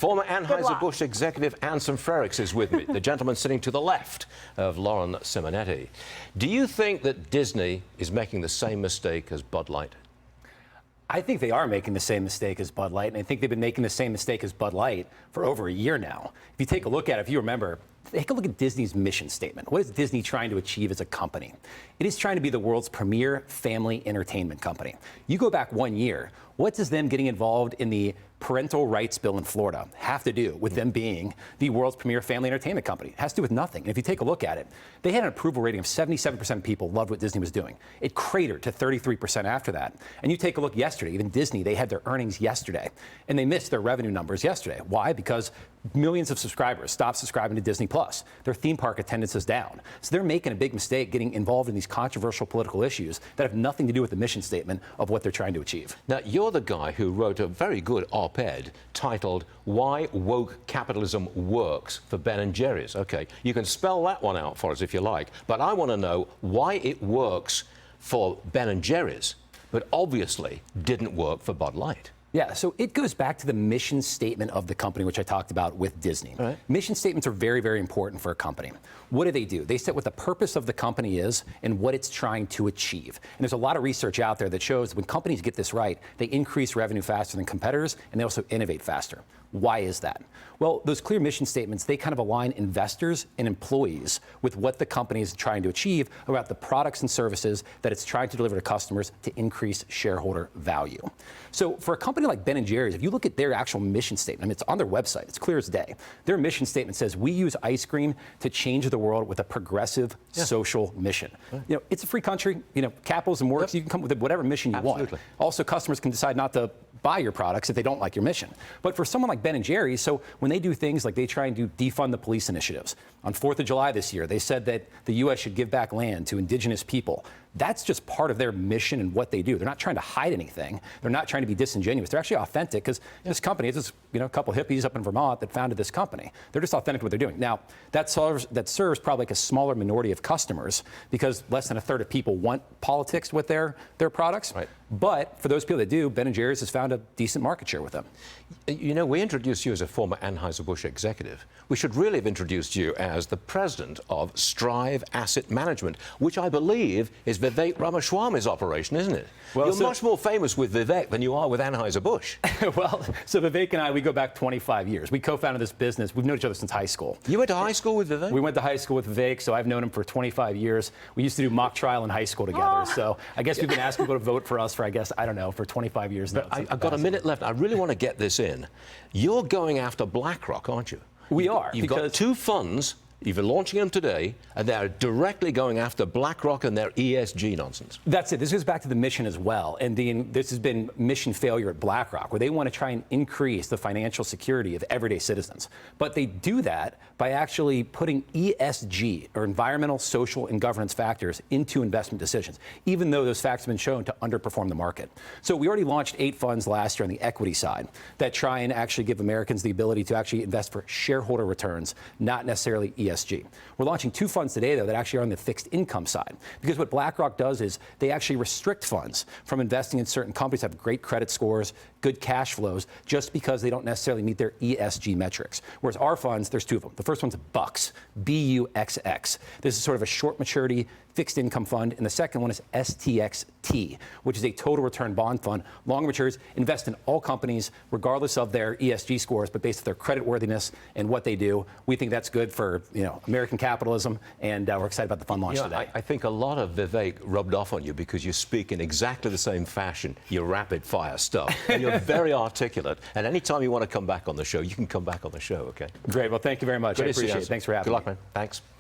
Former Anheuser-Busch executive Anson Frericks is with me, the gentleman sitting to the left of Lauren Simonetti. Do you think that Disney is making the same mistake as Bud Light? I think they are making the same mistake as Bud Light, and I think they've been making the same mistake as Bud Light for over a year now. If you take a look at it, if you remember, take a look at Disney's mission statement. What is Disney trying to achieve as a company? It is trying to be the world's premier family entertainment company. You go back 1 year, what does them getting involved in the parental rights bill in Florida have to do with them being the world's premier family entertainment company? It has to do with nothing. And if you take a look at it, they had an approval rating of 77% of people loved what Disney was doing. It cratered to 33% after that. And you take a look yesterday, even Disney, they had their earnings yesterday, and they missed their revenue numbers yesterday. Why? Because millions of subscribers stopped subscribing to Disney Plus. Their theme park attendance is down. So they're making a big mistake getting involved in these controversial political issues that have nothing to do with the mission statement of what they're trying to achieve. Now, you're the guy who wrote a very good op-ed titled "Why Woke Capitalism Works" for Ben & Jerry's. Okay, you can spell that one out for us if you like, but I want to know why it works for Ben & Jerry's, but obviously didn't work for Bud Light. Yeah, so it goes back to the mission statement of the company, which I talked about with Disney. Right. Mission statements are very, very important for a company. What do? They set what the purpose of the company is and what it's trying to achieve. And there's a lot of research out there that shows that when companies get this right, they increase revenue faster than competitors, and they also innovate faster. Why is that? Well, those clear mission statements, they kind of align investors and employees with what the company is trying to achieve about the products and services that it's trying to deliver to customers to increase shareholder value. So for a company like Ben & Jerry's, if you look at their actual mission statement, I mean, it's on their website, it's clear as day. Their mission statement says, we use ice cream to change the world with a progressive social mission. You know, it's a free country, you know, capitalism works, you can come up with whatever mission you want. Also, customers can decide not to buy your products if they don't like your mission. But for someone like Ben & Jerry's, so when they do things like they try and do defund the police initiatives, on 4th of July this year, they said that the U.S. should give back land to indigenous people. That's just part of their mission and what they do. They're not trying to hide anything. They're not trying to be disingenuous. They're actually authentic because this company is just, you know, a couple of hippies up in Vermont that founded this company. They're just authentic to what they're doing. Now, that serves probably like a smaller minority of customers because less than a third of people want politics with their products. Right. But for those people that do, Ben & Jerry's has found a decent market share with them. You know, we introduced you as a former Anheuser-Busch executive. We should really have introduced you as the president of Strive Asset Management, which I believe is Vivek Ramaswamy's operation, isn't it? Well, you're much more famous with Vivek than you are with Anheuser-Busch. Well, so Vivek and I, we go back 25 years. We co-founded this business. We've known each other since high school. You went to high school with Vivek? We went to high school with Vivek, so I've known him for 25 years. We used to do mock trial in high school together. So I guess we've been asking people to vote for us for, I guess, I don't know, for 25 years now. I've got a minute left. I really want to get this in. You're going after BlackRock, aren't you? We are. You've got two funds. You're launching them today, and they're directly going after BlackRock and their ESG nonsense. That's it. This goes back to the mission as well. And this has been mission failure at BlackRock, where they want to try and increase the financial security of everyday citizens. But they do that by actually putting ESG, or environmental, social, and governance factors, into investment decisions, even though those facts have been shown to underperform the market. So we already launched 8 funds last year on the equity side that try and actually give Americans the ability to actually invest for shareholder returns, not necessarily ESG. We're launching 2 funds today, though, that actually are on the fixed income side. Because what BlackRock does is they actually restrict funds from investing in certain companies that have great credit scores, good cash flows, just because they don't necessarily meet their ESG metrics. Whereas our funds, there's 2 of them. The first one's BUXX, B-U-X-X. This is sort of a short maturity fixed income fund, and the second one is STXT, which is a total return bond fund. Long matures, invest in all companies, regardless of their ESG scores, but based on their credit worthiness and what they do. We think that's good for, you know, American capitalism, and we're excited about the fund launch today. I think a lot of Vivek rubbed off on you because you speak in exactly the same fashion, your rapid fire stuff, and you're very articulate. And anytime you want to come back on the show, you can come back on the show, okay? Great. Well, thank you very much. I appreciate it. Thanks for having me. Good luck, man. Thanks.